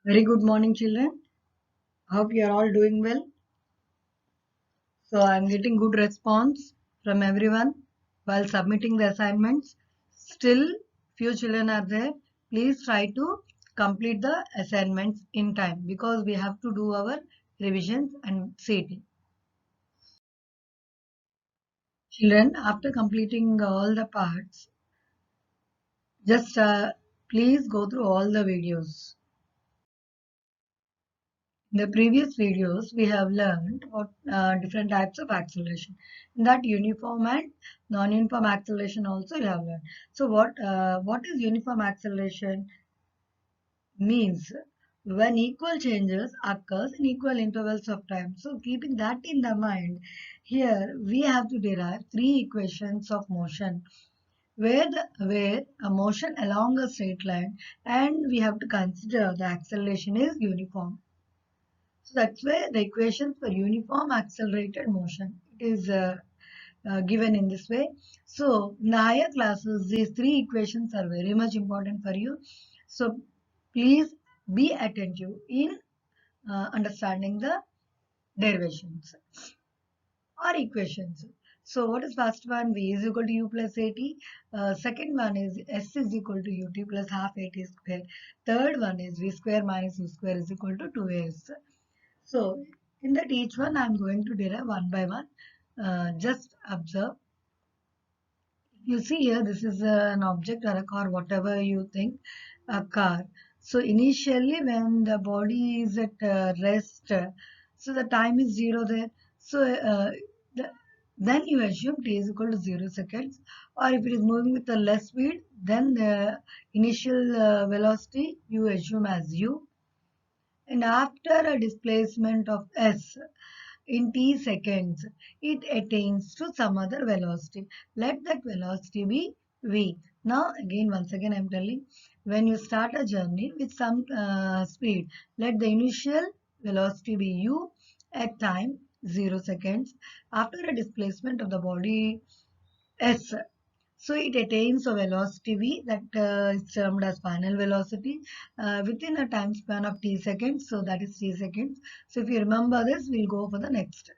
Very good morning, children. Hope you are all doing well. So, I am getting good response from everyone while submitting the assignments. Still, few children are there. Please try to complete the assignments in time because we have to do our revisions and CT. Children, after completing all the parts, just please go through all the videos. In the previous videos, we have learned what different types of acceleration. In that uniform and non-uniform acceleration also you have learned. So what is uniform acceleration? Means when equal changes occurs in equal intervals of time. So keeping that in the mind, here we have to derive three equations of motion where a motion along a straight line and we have to consider the acceleration is uniform. So that's where the equations for uniform accelerated motion is given in this way. So in the higher classes, these three equations are very much important for you. So please be attentive in understanding the derivations or equations. So what is first one? V is equal to u plus at. Second one is s is equal to ut plus half at square. Third one is v square minus u square is equal to 2as. So in that each one I'm going to derive one by one. Just observe. You see here this is an object or a car, whatever you think, a car. So initially when the body is at rest, so the time is 0 there. So the, then you assume t is equal to 0 seconds, or if it is moving with a less speed, then the initial velocity you assume as u, and after a displacement of s in t seconds, it attains to some other velocity. Let that velocity be v. Now again, once again I am telling, when you start a journey with some speed, let the initial velocity be u at time 0 seconds. After a displacement of the body s, so it attains a velocity v that is termed as final velocity within a time span of t seconds. So that is t seconds. So if you remember this, we'll go for the next.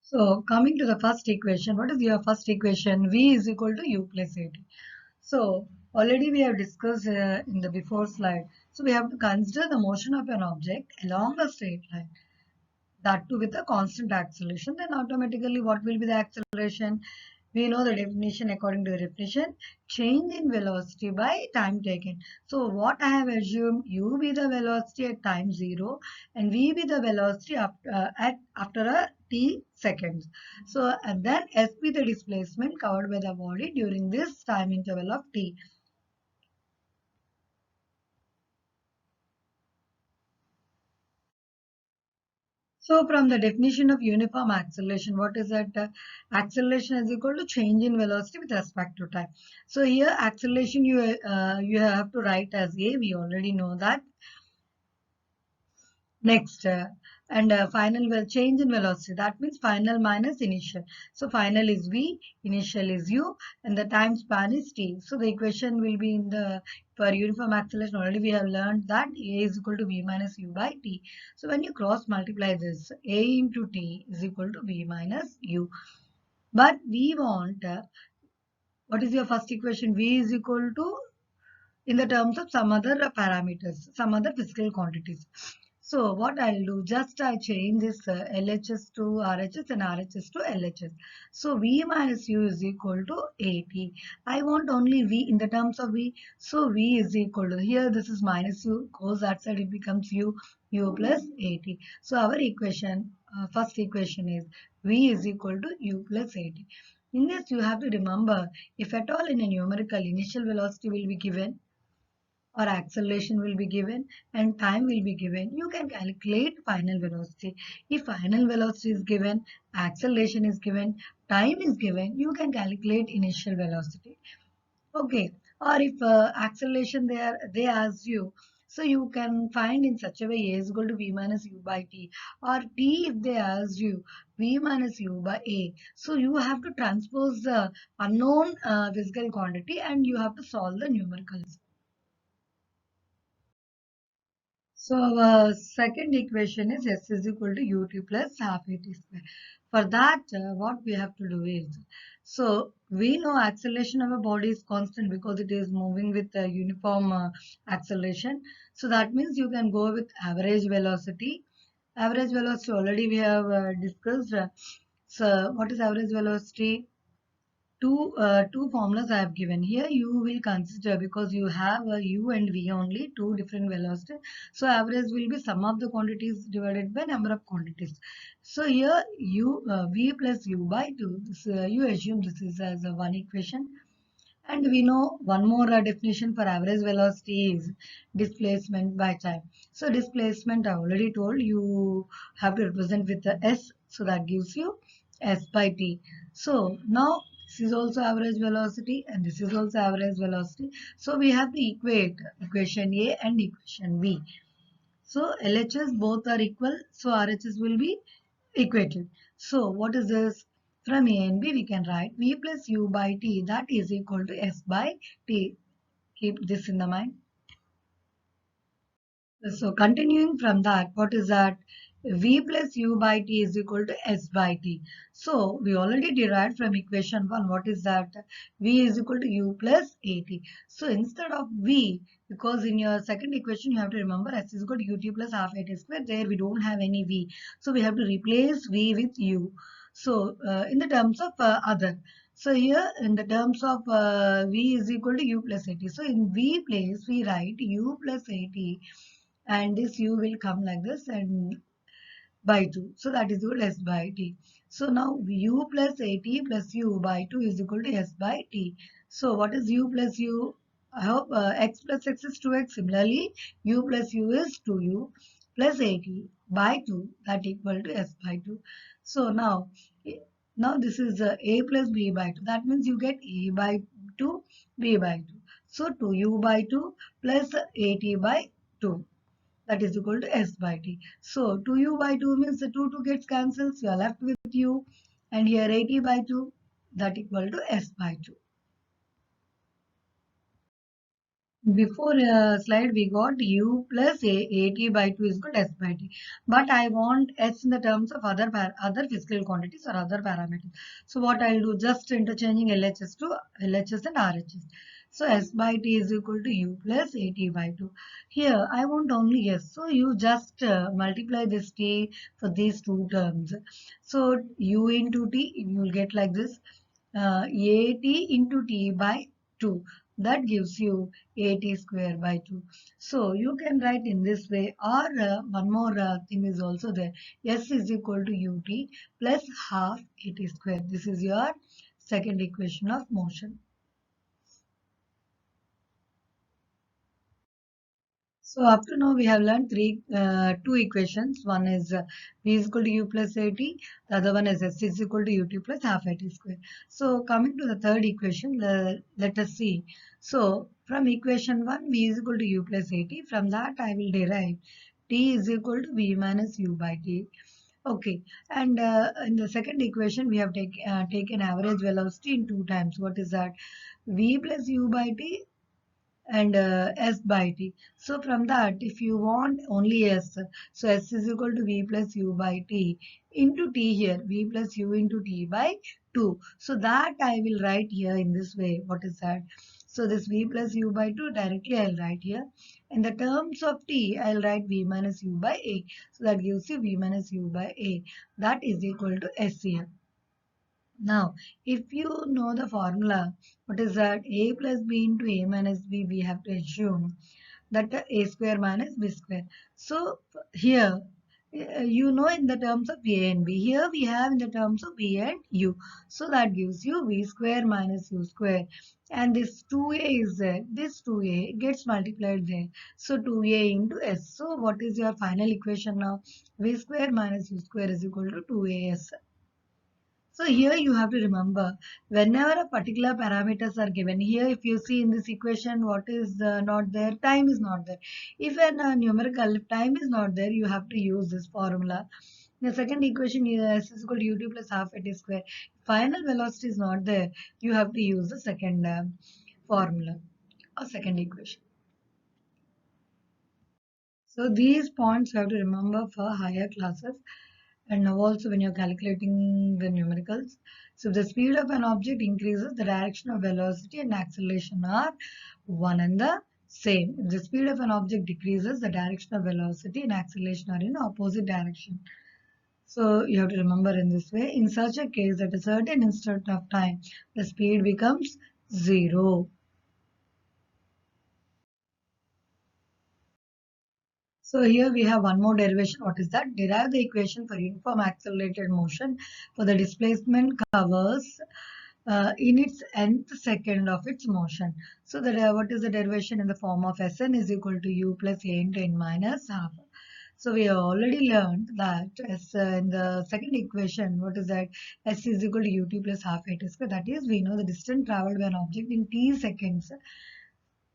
So coming to the first equation, what is your first equation? V is equal to u plus at. So already we have discussed in the before slide. So we have to consider the motion of an object along a straight line, that too with a constant acceleration. Then automatically what will be the acceleration? We know the definition. According to the definition, change in velocity by time taken. So what I have assumed, u be the velocity at time 0 and v be the velocity after a t seconds. So and then s be the displacement covered by the body during this time interval of t. So from the definition of uniform acceleration, what is that? Acceleration is equal to change in velocity with respect to time. So here acceleration you have to write as a. We already know that. Next, and final will change in velocity. That means final minus initial. So final is v, initial is u, and the time span is t. So the equation will be in the for uniform acceleration. Already we have learned that a is equal to v minus u by t. So when you cross multiply this, a into t is equal to v minus u. But we want what is your first equation? V is equal to in the terms of some other parameters, some other physical quantities. So what I'll do, just I change this LHS to RHS and RHS to LHS. So V minus U is equal to AT. I want only V in the terms of V. So V is equal to, here this is minus U, goes that side, it becomes U, U plus AT. So our equation, first equation is V is equal to U plus AT. In this you have to remember, if at all in a numerical, initial velocity will be given, or acceleration will be given and time will be given, you can calculate final velocity. If final velocity is given, acceleration is given, time is given, you can calculate initial velocity. Okay. Or if acceleration they ask you, So you can find in such a way A is equal to V minus U by T, or T if they ask you V minus U by A. So you have to transpose the unknown physical quantity and you have to solve the numericals. So our second equation is S is equal to ut plus half at square. For that, what we have to do is, so we know acceleration of a body is constant because it is moving with a uniform acceleration. So that means you can go with average velocity. Average velocity already we have discussed. So what is average velocity? Two formulas I have given here. You will consider because you have a u and v only, two different velocities. So average will be sum of the quantities divided by number of quantities. So here v plus u by 2. This, you assume this is as a one equation. And we know one more definition for average velocity is displacement by time. So displacement I already told you have to represent with the s. So that gives you s by t. So now this is also average velocity and this is also average velocity. So we have to equate equation A and equation B. So LHS both are equal. So RHS will be equated. So what is this? From A and B we can write V plus U by T, that is equal to S by T. Keep this in the mind. So continuing from that, what is that? V plus U by T is equal to S by T. So we already derived from equation 1. What is that? V is equal to U plus AT. So instead of V, because in your second equation you have to remember S is equal to UT plus half AT square. There we don't have any V. So we have to replace V with U. So in the terms of other. So here in the terms of V is equal to U plus AT. So in V place we write U plus AT and this u will come like this and by 2. So that is equal to s by t. So now u plus at plus u by 2 is equal to s by t. So what is u plus u? I hope x plus x is 2x. Similarly, u plus u is 2u plus at by 2, that equal to s by 2. So now this is a plus b by 2. That means you get a by 2, b by 2. So 2u by 2 plus at by 2, that is equal to s by t. So 2u by 2 means the 2 gets cancelled. So you are left with u. And here 80 by 2, that equal to s by 2. Before slide we got u plus 80 by 2 is equal to s by t. But I want s in the terms of other physical quantities or other parameters. So what I'll do, just interchanging LHS to LHS and RHS. So s by t is equal to u plus 80 by 2. Here I want only s. So you just multiply this t for these two terms. So u into t, you will get like this. At into t by 2. That gives you at square by 2. So you can write in this way, or one more thing is also there. S is equal to ut plus half at square. This is your second equation of motion. So up to now we have learned two equations. One is v is equal to u plus at. The other one is s is equal to ut plus half at square. So coming to the third equation, let us see. So from equation 1, v is equal to u plus at. From that I will derive t is equal to v minus u by t. Okay, and in the second equation we have taken average velocity in two times. What is that? V plus u by t and s by t. So from that, if you want only s, so s is equal to v plus u by t into t here, v plus u into t by 2. So that I will write here in this way. What is that? So this v plus u by 2 directly I'll write here. In the terms of t, I'll write v minus u by a. So that gives you v minus u by a. That is equal to s here. Now, if you know the formula, what is that? A plus b into a minus b, we have to assume that a square minus b square. So here, you know in the terms of a and b. Here we have in the terms of b and u. So that gives you v square minus u square. And this 2a is there. This 2a gets multiplied there. So 2a into s. So what is your final equation now? V square minus u square is equal to 2as. So here you have to remember, whenever a particular parameters are given, here if you see in this equation what is not there, time is not there. If a numerical, if time is not there, you have to use this formula. The second equation is s is equal to ut plus half at square. Final velocity is not there, you have to use the second formula or second equation. So these points you have to remember for higher classes. And now also when you're calculating the numericals, so if the speed of an object increases, the direction of velocity and acceleration are one and the same. If the speed of an object decreases, the direction of velocity and acceleration are in opposite direction. So you have to remember in this way. In such a case, at a certain instant of time, the speed becomes zero. So here we have one more derivation. What is that? Derive the equation for uniform accelerated motion for the displacement covers in its nth second of its motion. So what is the derivation in the form of Sn is equal to u plus a into n minus half. So we have already learned that as in the second equation, what is that? S is equal to ut plus half a t square. That is, we know the distance traveled by an object in t seconds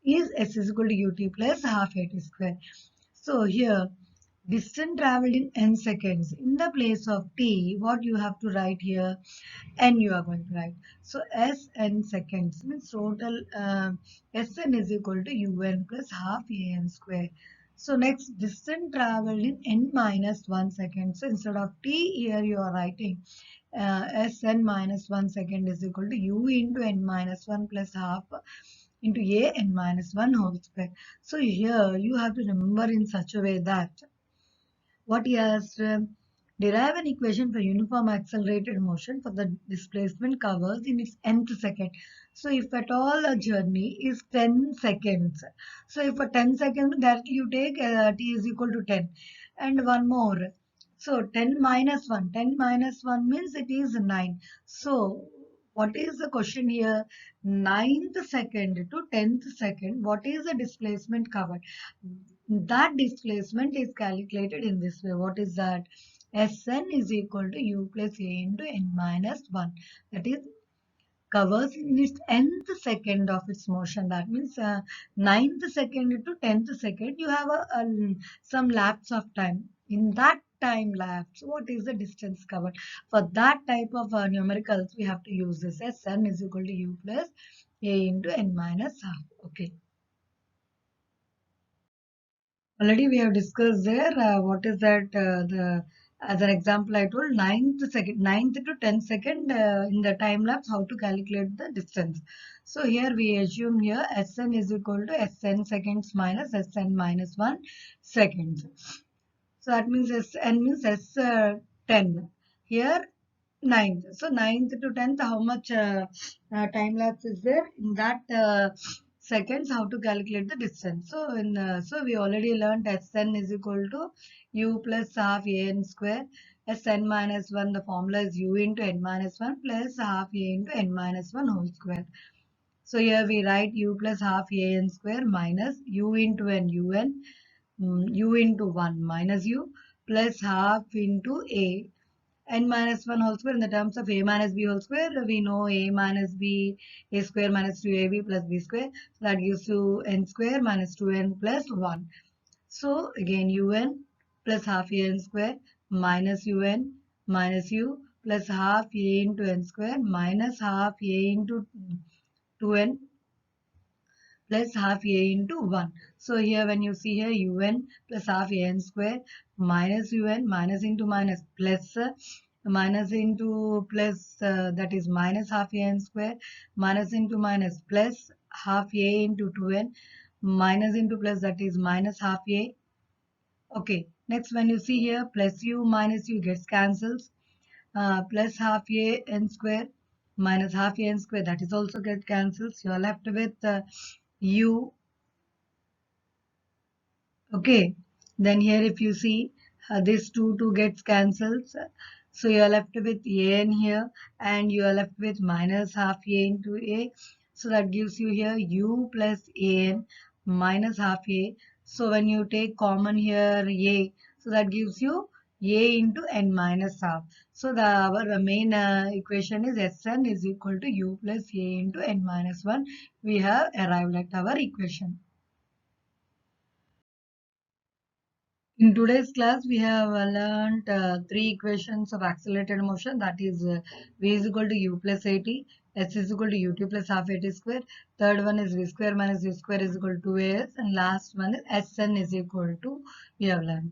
is S is equal to ut plus half a t square. So here, distance traveled in n seconds. In the place of t, what you have to write here? N you are going to write. So Sn seconds means total Sn is equal to un plus half an square. So next, distance traveled in n minus 1 second. So instead of t here you are writing Sn minus 1 second is equal to u into n minus 1 plus half into a n minus 1 whole square. So here you have to remember in such a way that what he has derive an equation for uniform accelerated motion for the displacement covers in its nth second. So if at all a journey is 10 seconds, so if for 10 seconds directly you take t is equal to 10 and one more. So 10 minus 1, 10 minus 1 means it is 9. So what is the question here? 9th second to 10th second, what is the displacement covered? That displacement is calculated in this way. What is that? Sn is equal to u plus a into n minus 1. That is covers in its nth second of its motion. That means 9th second to 10th second, you have some lapse of time. In that time lapse, what is the distance covered? For that type of numericals, we have to use this as Sn is equal to u plus a into n minus half. Okay. Already we have discussed there what is that the as an example I told ninth to 10th second in the time lapse how to calculate the distance. So here we assume here Sn is equal to Sn seconds minus Sn minus 1 seconds. So that means Sn means S10. Here ninth. So ninth to 10th, how much time lapse is there? In that seconds, how to calculate the distance. So so we already learned Sn is equal to u plus half an square. Sn minus 1, the formula is u into n minus 1 plus half a into n minus 1 whole square. So here we write u plus half an square minus u into n un u into 1 minus u plus half into a n minus 1 whole square in the terms of a minus b whole square. We know a minus b, a square minus 2ab plus b square. So that gives you n square minus 2n plus 1. So again un plus half an square minus un minus u plus half a into n square minus half a into 2n plus half a into 1. So here when you see here un plus half an square minus un minus into minus plus minus into plus that is minus half an square minus into minus plus half a into 2n minus into plus that is minus half a. Okay, next when you see here plus u minus u gets cancels plus half a n square minus half a n square that is also get cancels. You are left with u. Okay, then here if you see this 2 gets cancelled. So you are left with an here and you are left with minus half a into a. So that gives you here u plus an minus half a. So when you take common here a, so that gives you a into n minus half. So our main equation is Sn is equal to u plus a into n minus 1. We have arrived at our equation. In today's class, we have learned three equations of accelerated motion, that is v is equal to u plus at, s is equal to ut plus half at square. Third one is v square minus u square is equal to 2as, and last one is Sn is equal to, we have learned.